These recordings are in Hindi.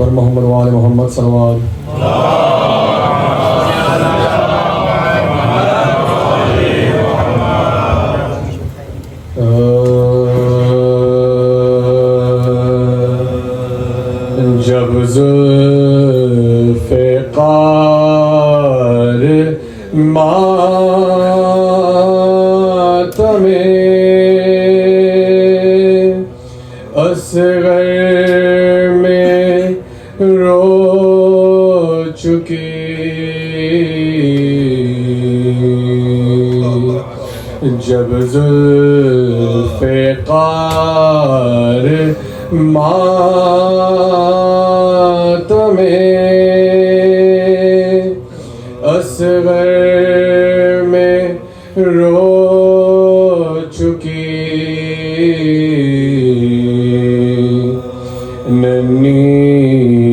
बर मोहम्मद वाले मोहम्मद सल्लल्लाहु जब ज़ुल्फ़े क़ार मातमे असग़र में रो चुकी, जब ज़ुल्फ़े क़ार मातमे असग़र में रो चुकी, नन्ही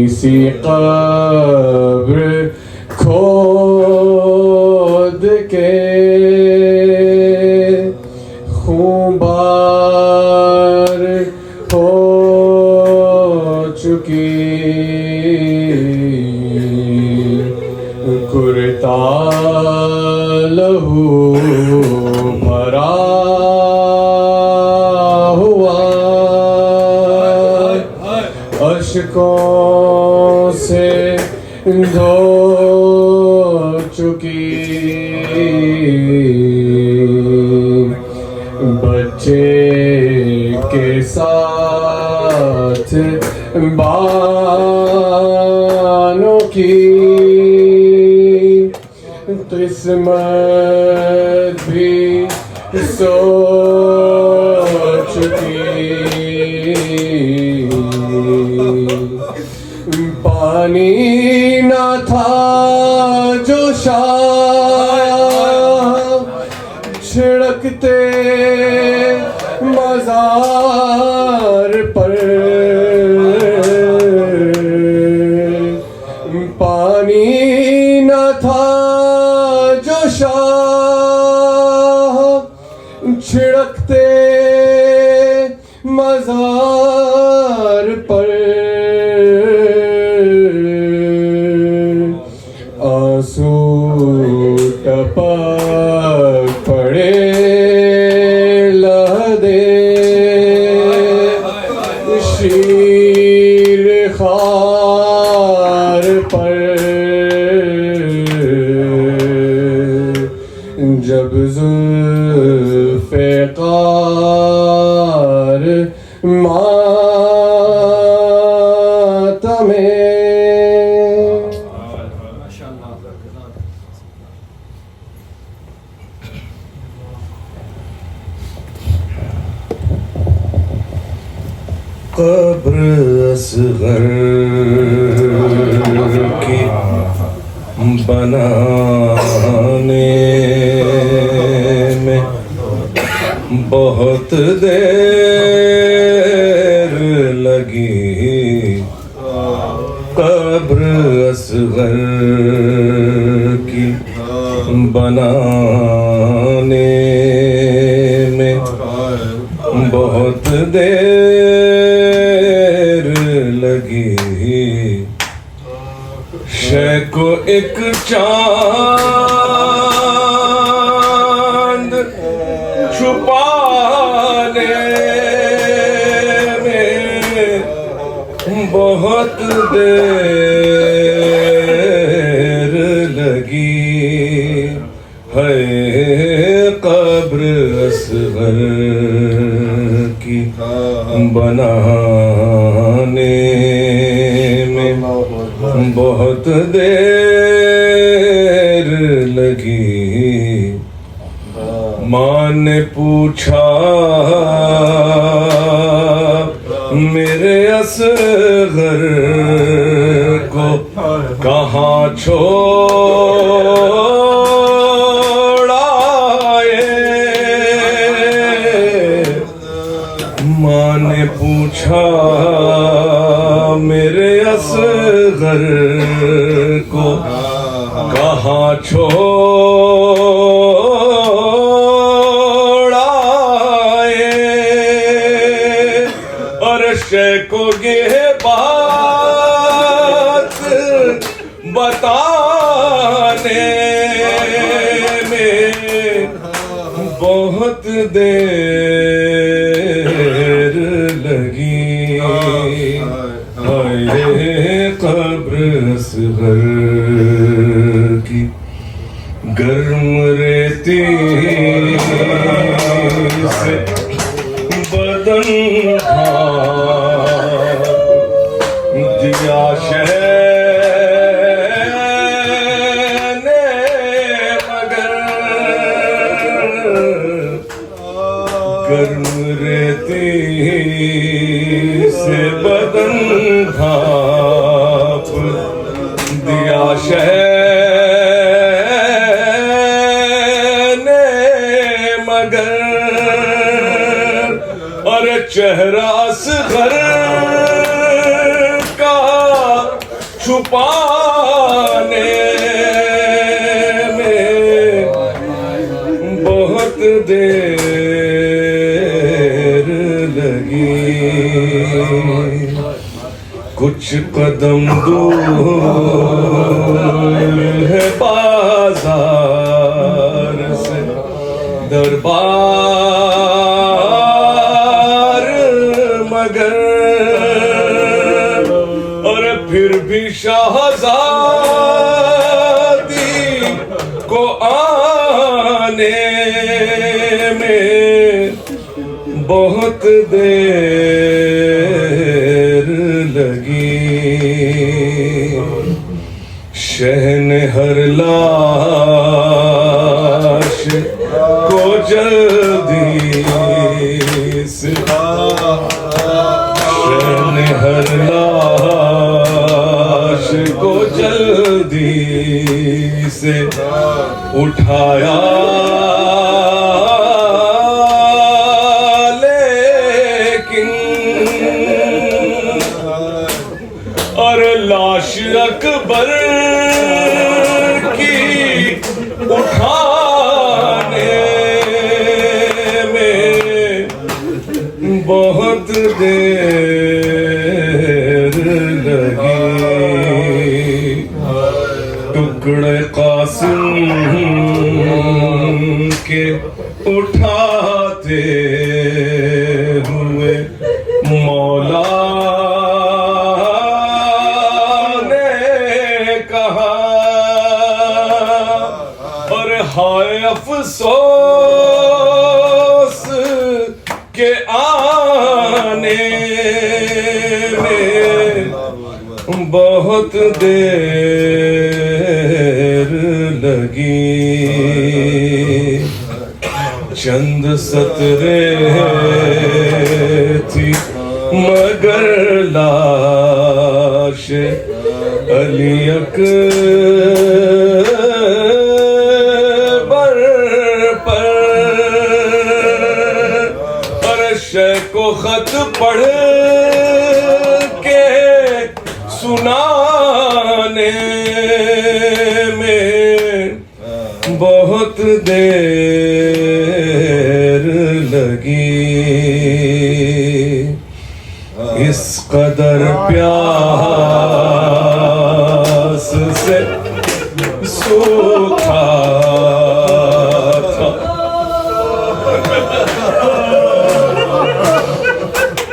सी कब्र खोद के खूंबार हो चुकी, कुर्ता लहू भरा हुआ अश्कों से धो चुकी, बच्चे के साथ बानों की किस्मत भी सो चुकी, पानी न था जो शाम छिड़कते मज़ार पर, पानी न था जो शाम छिड़कते मज़ार पर, आंसू टपक पड़े लहदे शीर खार पर, जब ज़ुल्फ़े क़ार मातमे कब्र असग़र की बनाने में बहुत देर लगी, कब्र असग़र की बनाने में बहुत देर लगी, शय को एक चांद छुपाने में बहुत देर लगी, है कब्र असग़र की बनाने में बहुत देर लगी। माँ ने पूछा मेरे असग़र को कहाँ छोड़ा ये, माँ ने पूछा मेरे असग़र को कहाँ छोड़ा ये, और शय को ये बात बहुत देर लगी हाय कब्र असगर की गर्म रेती से बदन दिया गर्म रेती से बदन भाप दिया ने मगर और चेहरा असगर का छुपाने में बहुत देर लगी कुछ कदम दूर है बाजार से दरबार मगर और फिर भी शाहजादी को आने में बहुत देर लगी शहन हर लाश को जल्दी से शहन हर लाश को जल्दी से उठाया और लाश अकबर की उठाने में बहुत देर लगी टुकड़े कासिम के उठाते हुए मौला हाय अफसोस के आने में बहुत देर लगी चंद सतरे थी मगर लाश अली को खत पढ़ के सुनाने में बहुत देर लगी इस कदर प्यास से सूखा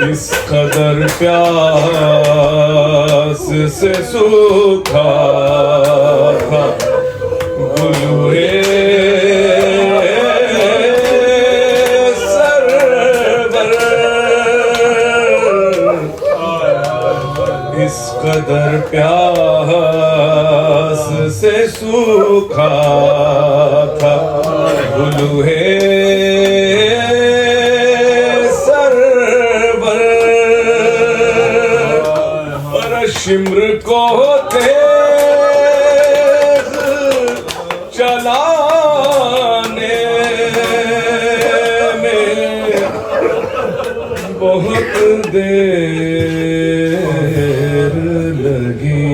इस कदर प्यास से सूखा था गुलुए सरवर इस कदर प्यास से सूखा था गुलुए शिम्र को तेज चलाने में बहुत देर लगी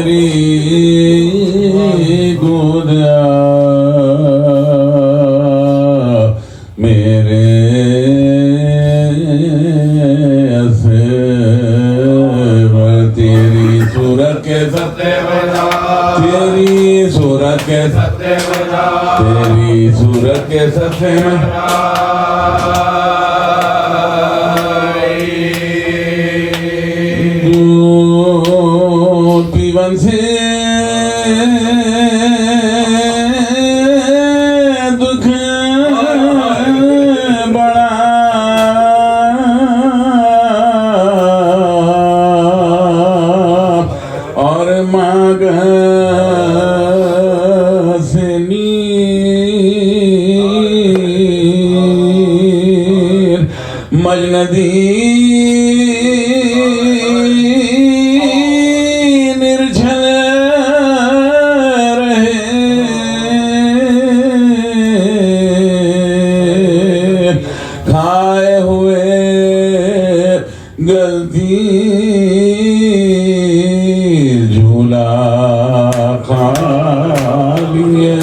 मेरी गोद मेरे तेरी सूरत के सत्य तेरी सूरत के सत्य तेरी सूरत के सत्य जीवन से दुख बड़ा और मांग से नीर मजनदी निर्झल रहे खाए हुए गलती झूला खा लिए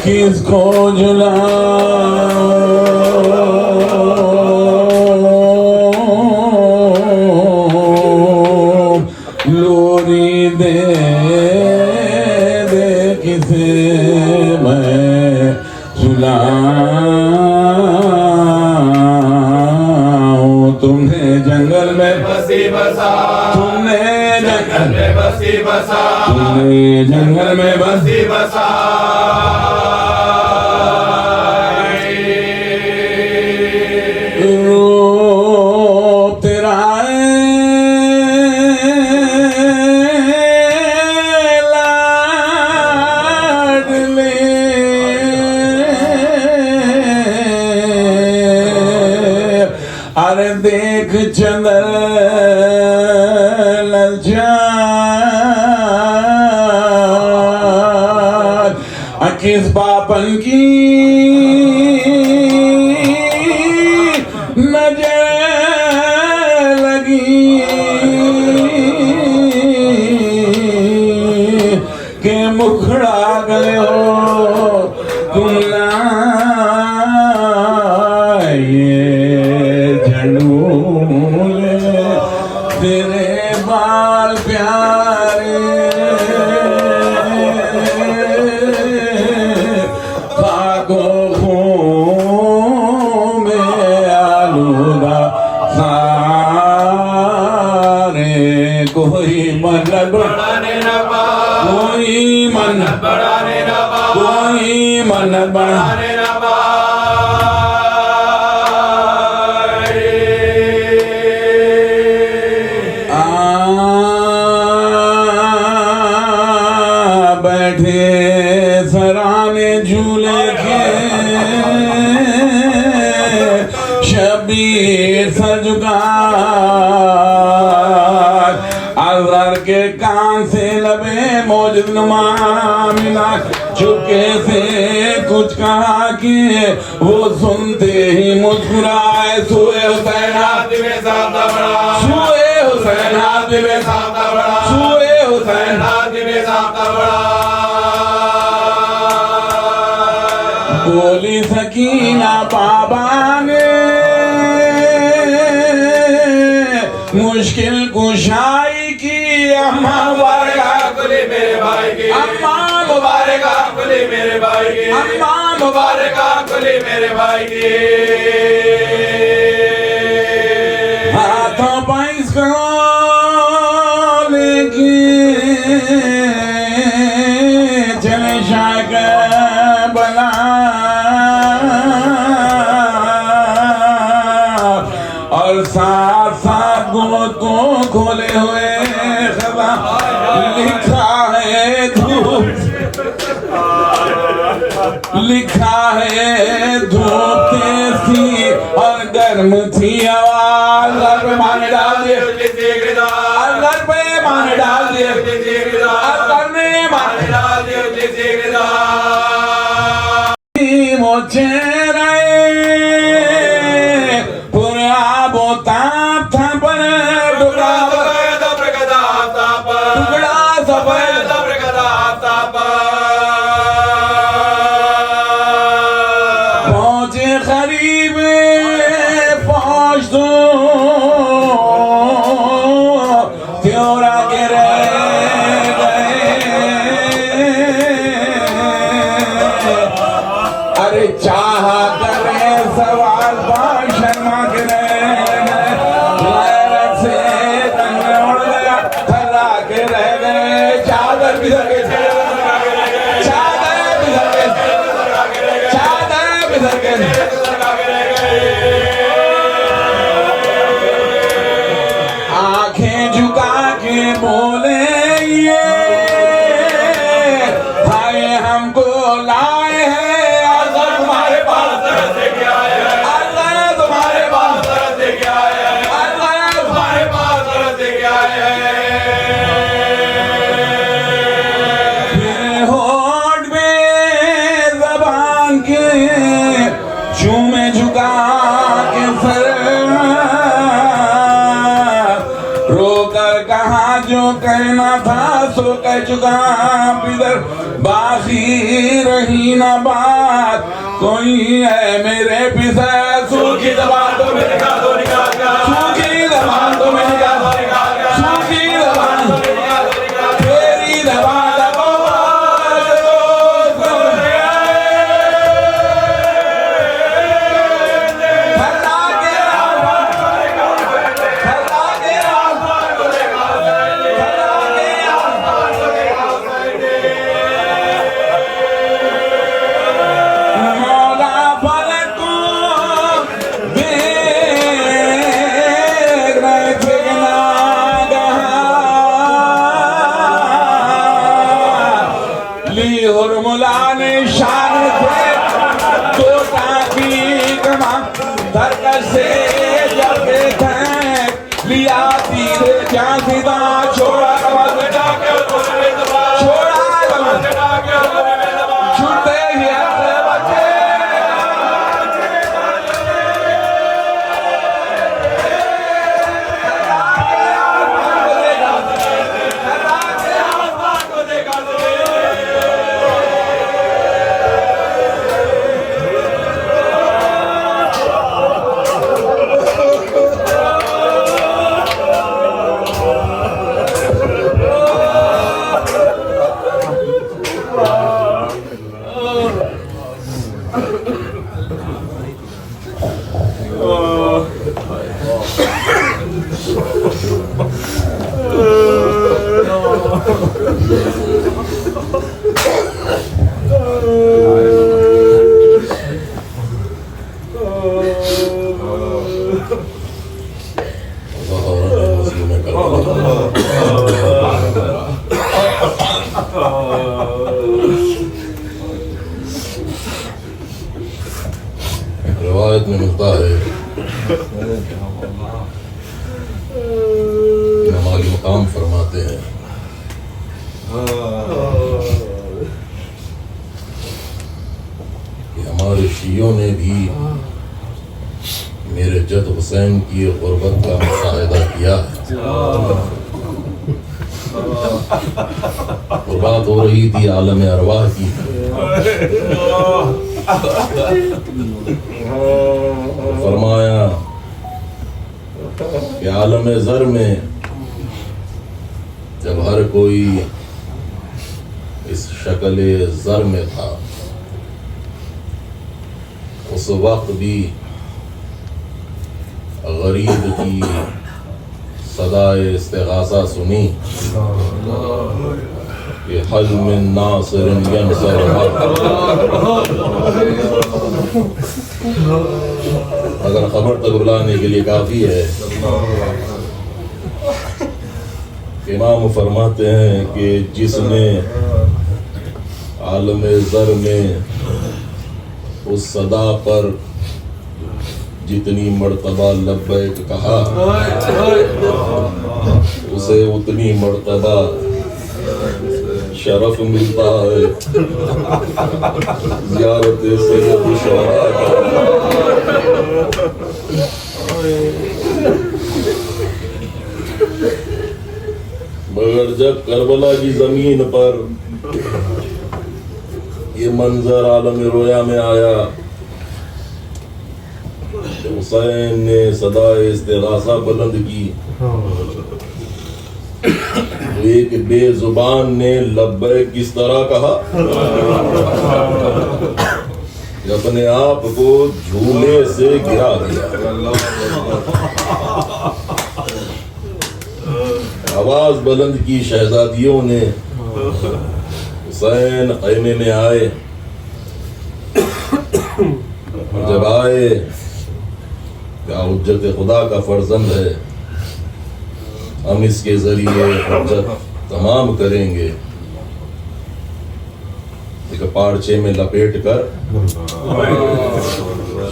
किसको झूला लोरी दे दे किसे मैं सुलाऊं तुमने जंगल में बसी बसा तुमने जंगल में बसी बसा तुमने जंगल में बसी बसा रूप तेरा लाडले अरे देख चंद्र ललचा किस बापन की नजर लगी के मुखड़ा गए हो तुम ये झंडूले तेरे बाल प्यारे कोई मन बढ़ाने न पा कोई मन बढ़ाने न पा कोई मन बढ़ाने न पा बैठे सराने झूले के शबीर सजुगा अजहर के कान से लबे मौजूद नुमा मिला चुपके से कुछ कहा कि वो सुनते ही मुस्कुराए सोए हुसैन हाथ में सादा बड़ा सोए हुसैन हाथ में सादा बड़ा सोए हुसैन हाथ में सादा बड़ा बोली सकीना बाबा ने मुश्किल कुशाई की अम्मा मुबारक खुली मेरे भाई की अम्मा मुबारक खुली मेरे भाई की अम्मा मुबारक खुली मेरे भाई की हाथों पैस को लेके चले शायक बला और साथ साथ गोद को खोले हुए खबा लिखा है धूप तेजी और गर्म थी आवाज घर पे माने डाल दिए घर पे माने डाल दिए घर में माने डाल दिए चेहरे पूरे आबो ताप था पर टुकड़ा सफेद पहुंचे करीब पहुंच दो त्योरा के रह गए अरे चाह करे सवाल पर शर्मा के रह से तंग उड़ गया थर्रा के रह गए चादर बिधर के चादर बिधर के आंखें झुका के बोले ये हाय हमको लाए हैं अगर तुम्हारे पास अगर तुम्हारे पास अगर तुम्हारे पास फिर होठ में ज़बान के चूं में झुका के सर रोकर कहा जो कहना था सो कह चुका बिदर बाकी रही ना बात कोई है मेरे पीछे सूखी जबान तो मेरे का सूखी जबान तो मेरे का सूखी जबान तेरी जबान मुलाने शान थे तो ताकी कमा धरकर से जब थे लिया तीरे झांसीदा छोड़ा छूटते ही ऐसे बचे रिवायत में मिलता है हमारे मुकाम फरमाते हैं कि हमारे शियों ने भी मेरे जद हुसैन की गुर्बत का मुशाहिदा किया है। और बात हो रही थी आलम अरवाह की। फरमाया कि आलम ज़र में जब हर कोई इस शक्ल ज़र में था उस वक्त भी गरीब की सदाए इस्तिग़ासा सुनी कि हल मिन नासिरिन यंसर। अगर खबर तक बुलाने के लिए काफी है। इमाम फरमाते हैं कि जिसने आलम ज़र में उस सदा पर जितनी मर्तबा लब्बैक कहा उसे उतनी मर्तबा शरफ मिलता है ज़ियारत सैयद शुहरा का। मगर जब करबला की जमीन पर ये मंजर आलम रोया में आया, हुसैन ने सदाए इस्तिग़ासा बुलंद की, तो एक बेजुबान ने लब्बैक किस तरह कहा कि अपने आप को झूले से गिरा दिया। आवाज बुलंद की शहजादियों ने। हुसैन ख़ैमे में आए, जब आए क्या हुज्जत खुदा का फर्जंद है, हम इसके जरिए हुज्जत तमाम करेंगे। एक पार्चे में लपेट कर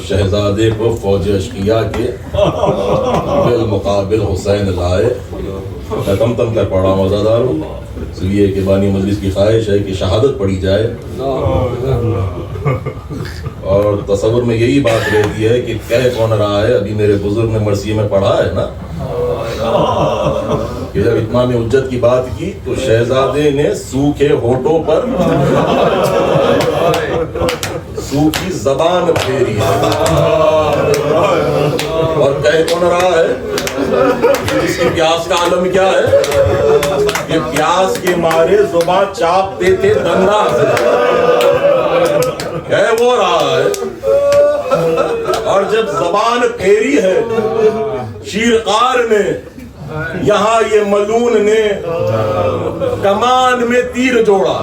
शहजादे को फौज अश्किया के बिलमुकाबिल हुसैन लाए। कम तम कर पड़ा मज़ादार हो, इसलिए कि बानी मजलिस की ख्वाहिश है कि शहादत पढ़ी जाए, और तसव्वुर में यही बात रहती है कि कह कौन रहा है। अभी मेरे बुजुर्ग ने मरसी में पढ़ा है ना कि जब इत्माम उज्जत की बात की तो शहजादे ने सूखे होठों पर सूखी जबान फेरी है, और कह कौन रहा है। इसकी प्यास का आलम क्या है कि प्यास के मारे जुबान चापते थे धंधा से, कह वो रहा है। और जब जबान फेरी है शीरकार ने, यहाँ ये मलून ने कमान में तीर जोड़ा।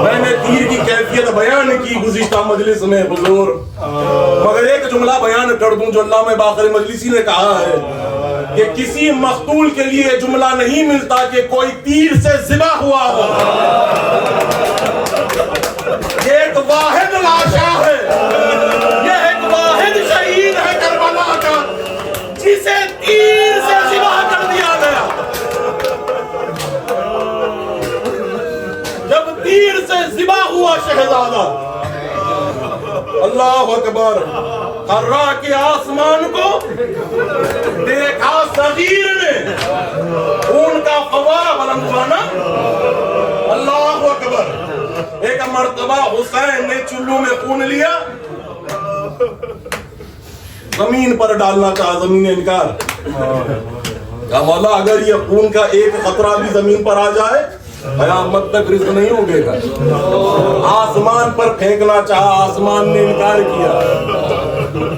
मैंने तीर की कैफियत बयान की गुज़िश्ता मजलिस में हुजूर, मगर एक जुमला बयान कर दूं जो अल्लामा बाक़री मजलिसी ने कहा है कि किसी मक़तूल के लिए जुमला नहीं मिलता कि कोई तीर से ज़िबा हुआ हो। ये एक वाहिद लाशा है, ये एक वाहिद शहीद है करबला का, जिसे तीर से ज़िबा कर दिया गया। जब तीर से ज़िबा हुआ शहजादा, अल्लाह अकबर, हर्रा के आसमान को देखा सगीर ने, खून का फव्वारा बुलंद हुआ ना। अल्लाह अकबर। एक मर्तबा हुसैन ने चुल्लू में खून लिया, जमीन पर डालना चाहा, जमीन ने इनकार। क्या मौला अगर ये खून का एक खतरा भी जमीन पर आ जाए कयामत तक रिज़्क़ नहीं होगा। आसमान पर फेंकना चाहा, आसमान ने इनकार किया।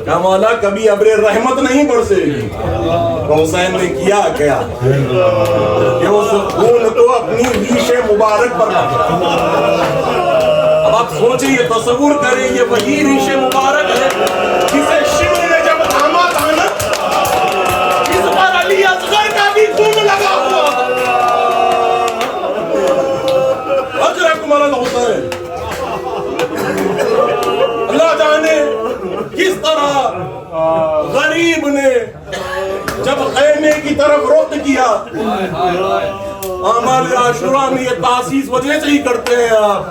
क्या मौला कभी अब्रे रहमत नहीं बरसेगी। तो हुसैन ने किया क्या कि उस खून को अपनी रीशे मुबारक पर रखा। अब आप सोचिए, तसव्वुर करें, ये वही रीशे मुबारक है जिसे शिव ने जब थामा था ना, इस पर अली असगर का भी खून लगा हुआ। हुसैन अल्लाह जाने किस तरह गरीब ने जब खैमे की तरफ रुख किया। आमाल आशुरा में ये तासीस वजह से ही करते हैं आप,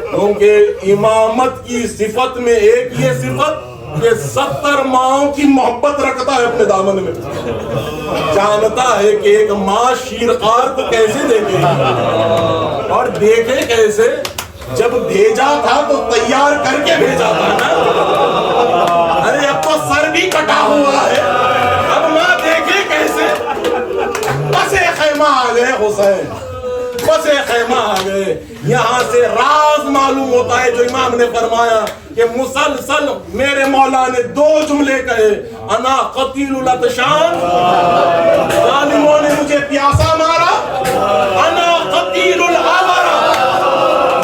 क्योंकि इमामत की सिफत में एक ये सिफत कि 70 माओं की मोहब्बत रखता है अपने दामन में। जानता है कि एक माँ शीरकार को कैसे देखेगी, और देखे कैसे, जब भेजा था तो तैयार करके भेजा था ना। अरे अब तो सर भी कटा हुआ है, अब माँ देखे कैसे। बस खैमा आ गए हुसैन, बस खैमा आ गए। यहाँ से राज मालूम होता है जो इमाम ने फरमाया कि मुसलसल मेरे मौला ने 2 जुमले कहे, अना कतीलुल अतशान, जालिमों ने मुझे प्यासा मारा, अना कतीलुल आवारा,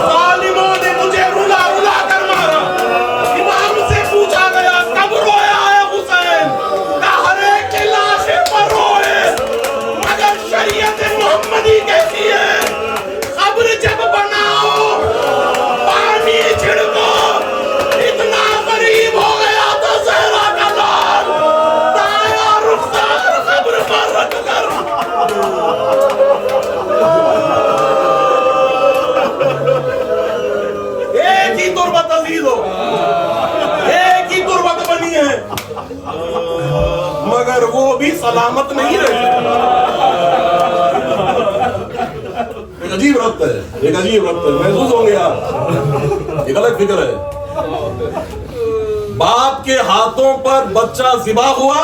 जालिमों ने मुझे रुला रुला कर मारा। इमाम से पूछा गया कब रोया है हुसैन, कहरे के लाशे पर रोए, मगर शरीयत मोहम्मदी कहती है खबर जब बनाओ पानी छिड़को। इतना गरीब हो गया तो सहरा का लाल दाया रुखसार खबर पर रख कर ही तुरबत अजीज हो, एक ही तुरबत बनी है, मगर वो भी सलामत नहीं रहे। एक अजीब रब्त है, एक अजीब रब्त है, महसूस होंगे आप, एक अलग फिक्र है। बाप के हाथों पर बच्चा ज़िबा हुआ,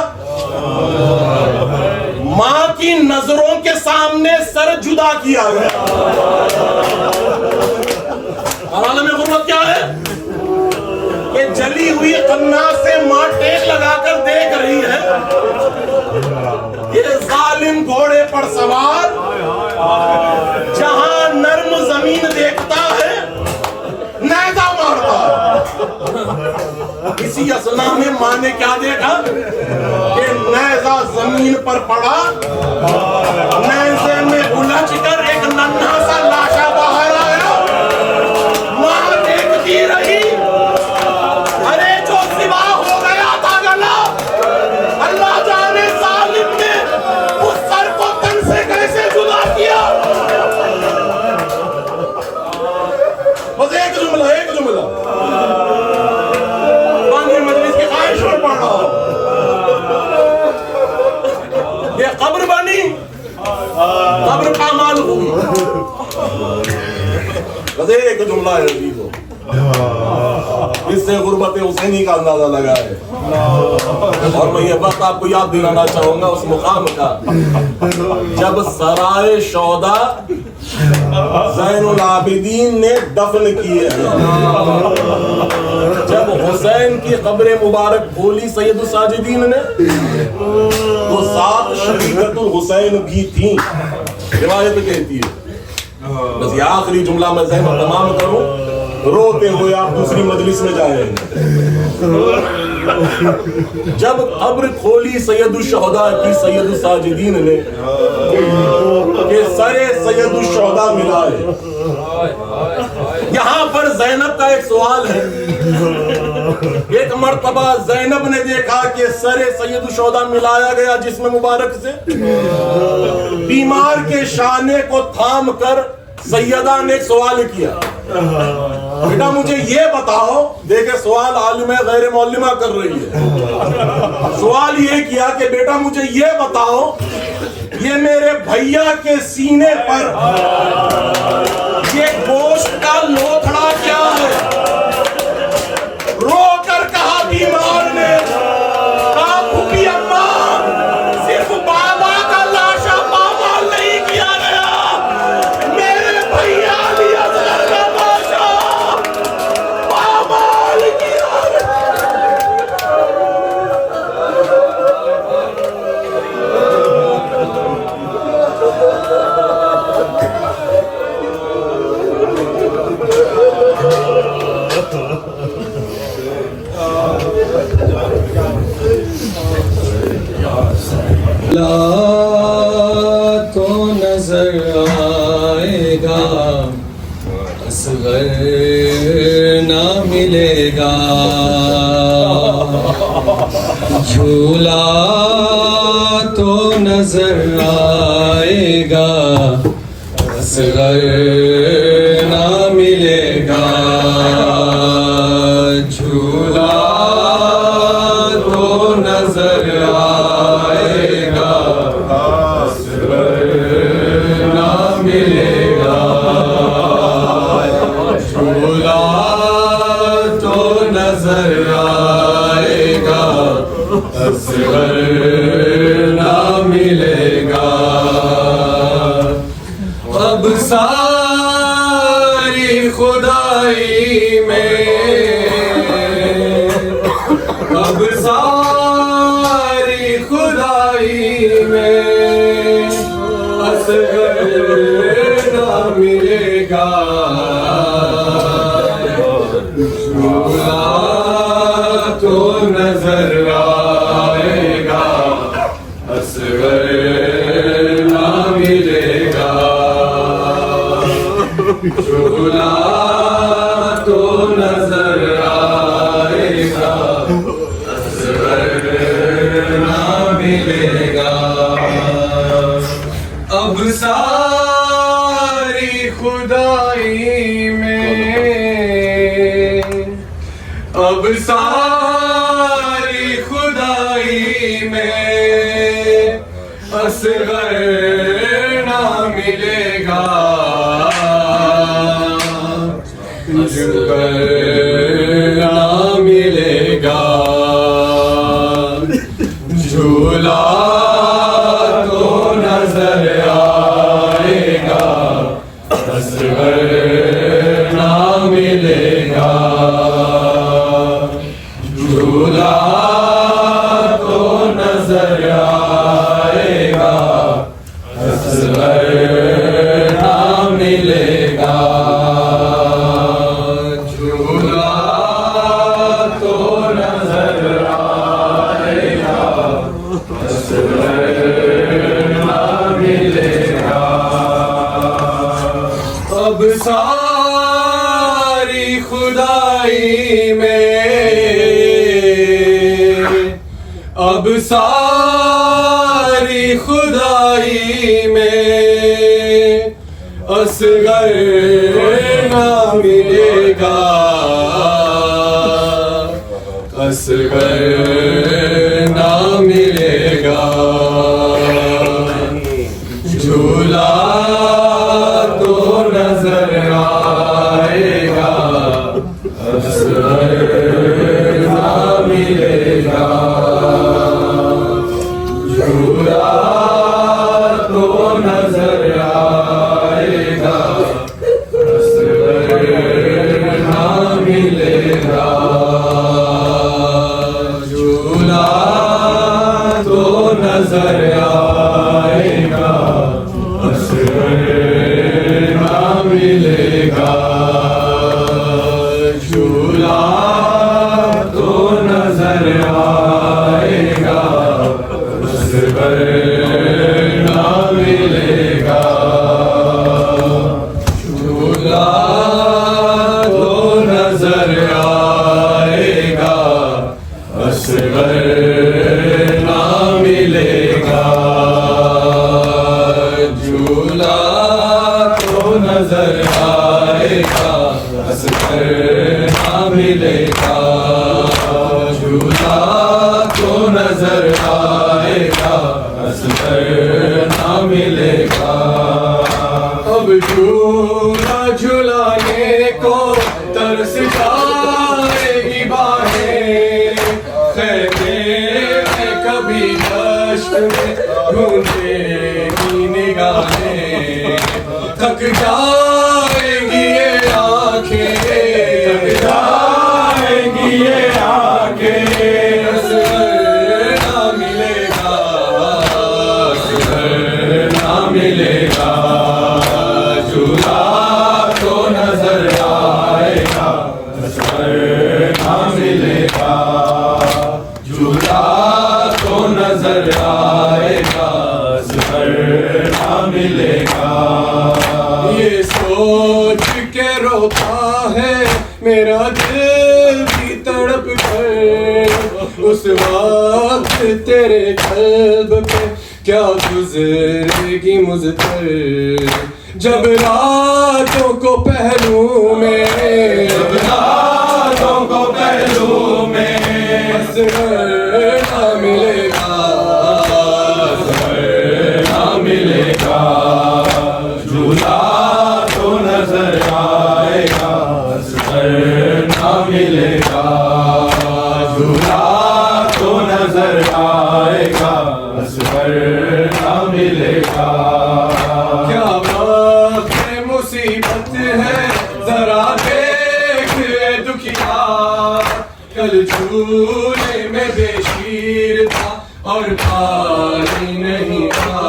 मां की नजरों के सामने सर जुदा किया गया। और आलम गुर्बत क्या है कि जली हुई कन्ना से मां टेक लगाकर देख रही है, ये जालिम घोड़े पर सवार जहां नर्म जमीन देखता है नेजा मारता है। इसी असना में मां ने क्या देखा कि नेजा जमीन पर पड़ा, नेज़े में उलझ कर एक नन्हा सा लाशा बाहर आया। मां देखती रही, अरे जो सिवा हो गया था गला, अल्लाह जाने जालिम ने उस सर को तन से कैसे जुदा किया। बस एक जुमला बानी मजलिस की ख्वाहिश में पढ़ रहा हूं, ये कब्र बनी, कब्र पामाल हुई। बस एक जुमला है अजीजों, इससे गुर्बत हुसैनी का अंदाजा लगा है। और मैं ये बात आपको याद दिलाना चाहूंगा उस मुकाम का जब सराय शौदा ज़ैनुल आबिदीन ने दफन किए हैं, जब हुसैन की कब्र मुबारक खोली सैयदुल साजिदीन ने, तो साथ शरीकतुल हुसैन भी थी, रिवायत कहती है। बस ये आखिरी जुमला मैं ज़हन में तमाम करूं, रोते हुए आप दूसरी मजलिस में जाएंगे। जब कब्र खोली सैयदुल शहदा की सैयदुल साजिदीन ने के सरे सैयदुल शहदा मिला है। यहाँ पर ज़ैनब का एक सवाल है। एक मर्तबा ज़ैनब ने देखा कि सरे सैयदुल शहदा मिलाया गया जिस्म मुबारक से, बीमार के शाने को थाम कर सैयदा ने एक सवाल किया, बेटा मुझे ये बताओ, देखे सवाल आलिमा गैर मौलिमा कर रही है। सवाल ये किया कि बेटा मुझे ये बताओ, ये मेरे भैया के सीने पर ये गोश्त का लोथड़ा क्या है? रोकर कहा बीमार ने, कहा फूफी अम्मा, सिर्फ बाबा का लाशा पामाल नहीं किया गया, मेरे भैया अली असगर का लाशा पामाल किया गया। तो नजर आएगा, असगर ना मिलेगा, झूला तो नजर आएगा, असगर ना मिलेगा, झूला तो नजर आएगा, ना मिलेगा, झूला तो नजर आएगा, असगर ना मिलेगा। अब सारी खुदाई में, अब सारी खुदाई में असगर ना मिलेगा, झूला तो नजर आएगा, असगर ना मिलेगा, झूला तो नजर आएगा, असगर ना मिलेगा। अब सारी खुदाई में अब सारी खुदाई में असगर ना मिलेगा, असगर ना मिलेगा। झूला तो नजर आएगा, असगर ना मिलेगा। झूला तो नजर आएगा, असगर ना मिलेगा। झूला तो नजर आएगा, असगर ना मिलेगा। अब सारी खुदाई में, अब सारी खुदाई में असगर ना मिलेगा, असगर ना मिलेगा। झूला तो नजर आएगा, असगर ना मिलेगा। झूला तो नजर आएगा, असगर ना मिलेगा। झूला तो नजर आएगा, असगर ना मिलेगा। झूला तो नजर आएगा, असगर ना मिलेगा। झूला तो नजर आएगा, असगर ना मिलेगा। झूला तो नजर आएगा, असगर ना मिलेगा। झूला तो नजर आएगा, असगर ना मिलेगा। अब झूला झुलाने को तरस जाएगी बाहें, खैमे में कभी दश्त में ढूंढेगी निगाहें। थक जाएगी ये आंखें, थक जाएगी ये आंखें। असगर ना मिलेगा, असगर ना मिलेगा। झूला तो नजर आएगा, असगर ना मिलेगा। झूला तो नजर आएगा, असगर ना मिलेगा। ये सोच के रोता है मेरा दिल भी तड़प कर, उस वक्त तेरे कल्ब पे क्या गुजरेगी मुझ पर। जब रातों को पहलू में, जब रातों को पहलू में असगर ना मिलेगा, असगर ना मिलेगा। झूला तो नजर आएगा, असगर ना मिलेगा। झूला तो नजर आएगा, असगर ना मिलेगा। क्या वक्त मुसीबत है जरा देख दुखिया, कल झूले में बेशीर था और पानी नहीं था।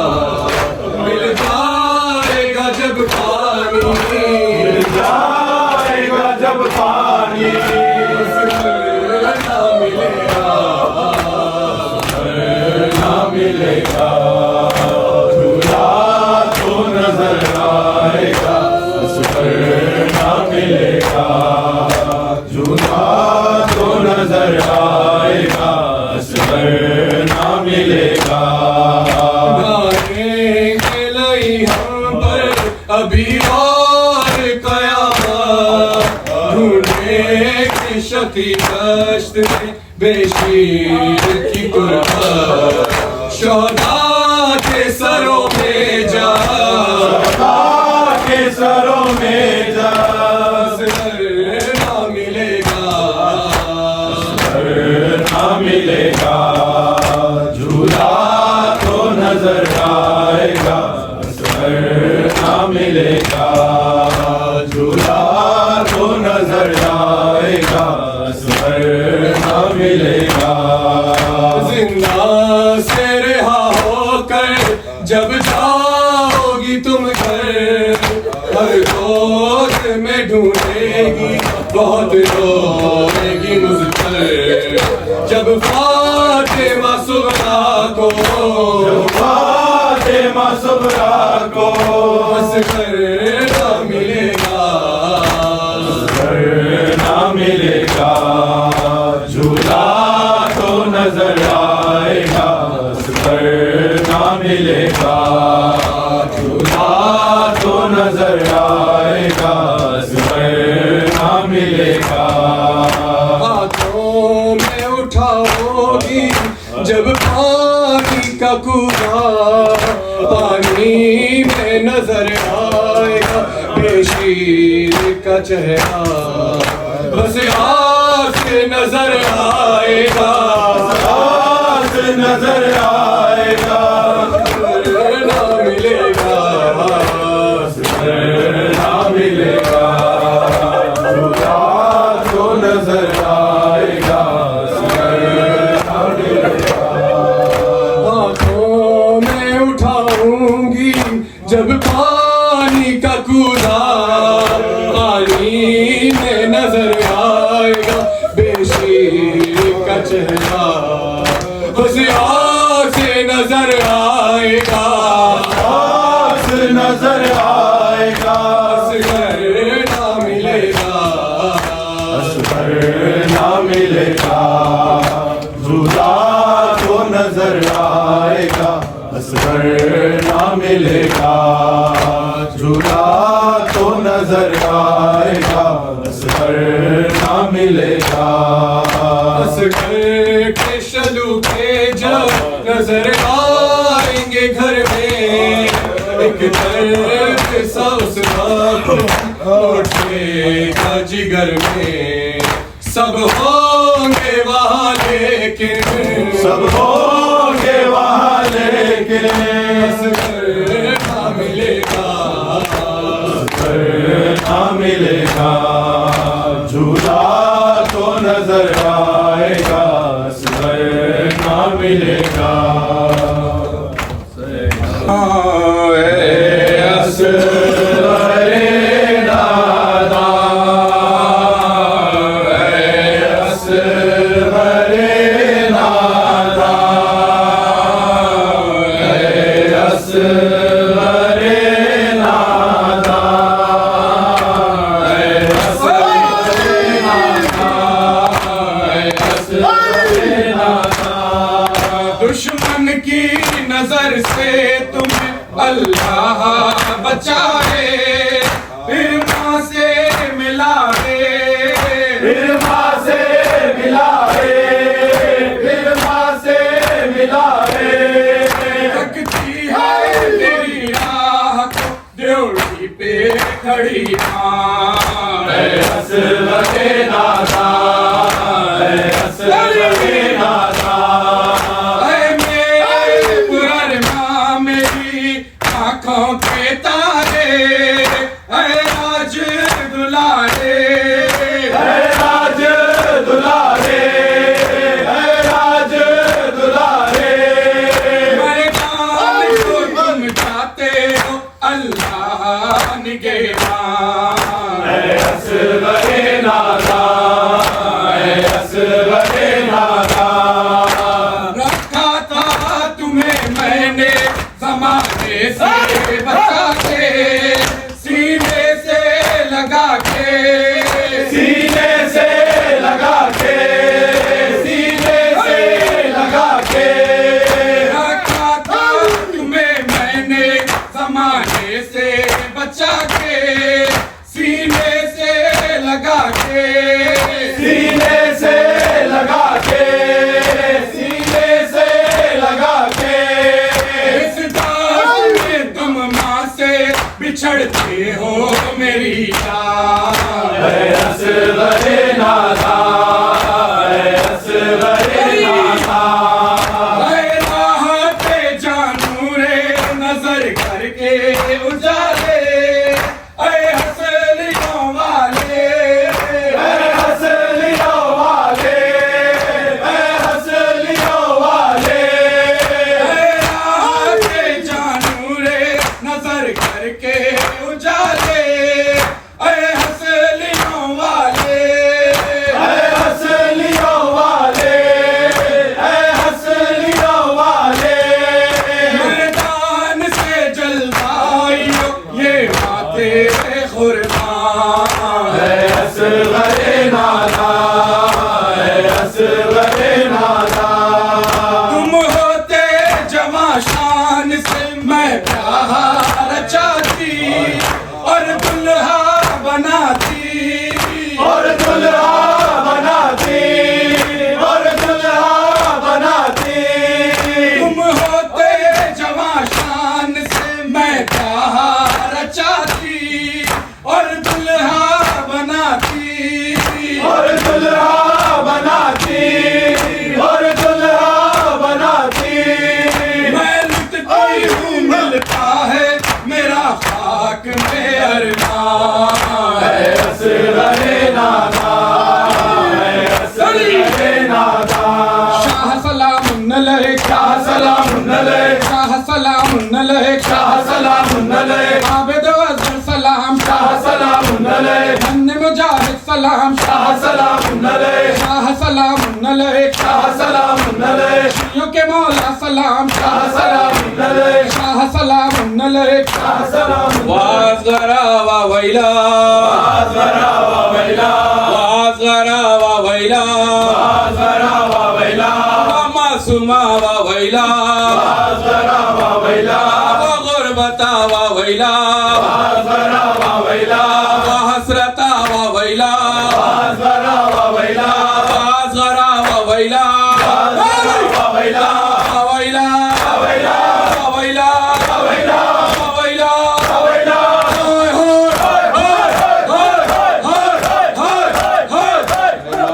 मिल जाएगा जब पानी, मिल जाएगा जब पानी, ना मिलेगा, ना मिलेगा। झूला तो नजर आएगा, असगर ना मिलेगा। झूला तो नजर आएगा, असगर ना मिलेगा। गाएंगे लई हम पर अभी और कयामत, ढूंढेंगे शकी दश्त में बेशीर की कुर्बान शोहदा के सरों में जा के सरों में जा ना मिलेगा ना मिलेगा झूला तो नजर आएगा ना मिलेगा झूला तो नजर आएगा ना मिलेगा जिंदा से रिहा होकर जब जाओगी तुम घर हर रोज में ढूंढेगी बहुत रोएगी मुझ पर जब फातिमा सुगरा को फातिमा सुगरा को बस कर ना मिलेगा ना मिलेगा झूला तो नजर आएगा ना मिलेगा झूला तो नजर आएगा ना मिलेगा हाथों में उठाओगी जब पानी का कूदा पानी में नजर आएगा बेशीर का चेहरा बस आँख से नजर आएगा नजर आएगा ना मिलेगा ना मिलेगा झूला तो नजर आएगा ना मिलेगा हाथों में उठाऊंगी जब पानी का कूदा पानी में नजर आएगा बेशीर का चेहरा बस आँख से नजर आएगा नजर आएगा ना मिलेगा ना मिलेगा झूला तो नजर आएगा ना मिलेगा झूला तो नजर आएगा ना मिलेगा असगर के शलू के जब नजर आएंगे घर में एक दर्द सा उस वक्त उठेगा जिगर में सब होंगे वहाँ लेकिन सब होंगे वहाँ लेकिन असगर ना मिलेगा ना मिलेगा झूला तो नजर आएगा ना मिलेगा दुश्मन की नजर से तुम्हें अल्लाह बचाए फिर माँ से मिलाए फिर माँ से मिलाए फिर माँ से मिलाए रखती है तेरी राह को ड्योढ़ी पे खड़ी माँ असलते नादा असलते नादा आँखों के तारे राज दुलारे राज दुलारे राज दुलारे मैदान को तुम जाते हो अल्लाह निगहबान सीने से लगा के, सीने से लगा के। इस दाग में तुम माँ से बिछड़ते हो मेरी जान। ऐ असग़रे नादा, ऐ असग़रे नादा। ऐ राहते जानू रे नजर करके उजाले, ऐ हसलियों वाले, ऐ हसलियों वाले, ऐ हसलियों वाले। ऐ राहते जानू रे नजर करके उजाले, ऐ हसलियों वाले, ऐ हसलियों वाले, ऐ हसलियों वाले। मैदान से जलवाइयो ये बाते कुर्बान। ऐ असग़रे नादा, ऐ असग़रे नादा। तुम होते जवां शान से मैं प्यार रचाती और दुल्हा बनाती, और दुल्हा बनाती, और दुल्हा बनाती। तुम होते जवां शान से मैं प्यार रचाती और दुल्हा बनाती, और दुल्हा बनाती, और दुल्हा बनाती। मैं लुटती हूँ मिलता है मेरा खाक में अरमान। ऐ असग़रे नादा, ऐ असग़रे नादा। शाह सलाम अलैक, शाह सलाम अलैक, शाह सलाम अलैक, शाह सलाम अलैक, आबिद अज़हर सलाम, शाह सलाम अलैक, धन्य मुजाहिद सलाम, शाह सलाम अलैक, शाह सलाम अलैक, शाह सलाम अलैक, शियों के मौला सलाम, शाह सलाम अलैक, शाह सलाम अलैक। शाह सलाम। वाज़गरा वा वैला, वाज़गरा वा वैला, वाज़गरा वा वैला, वाज़गरा वा वैला, मासूमा वा वैला, वाज़गरा वा वैला, गुरबता वा वैला, वाज़गरा वा वैला, हसरता वा वैला, वाज़गरा वा वैला, वाज़गरा वा वैला, वाज़गरा वा वैला, वैला, वैला, वैला, वैला, वैला। वैला। होय होय होय होय होय होय होय होय।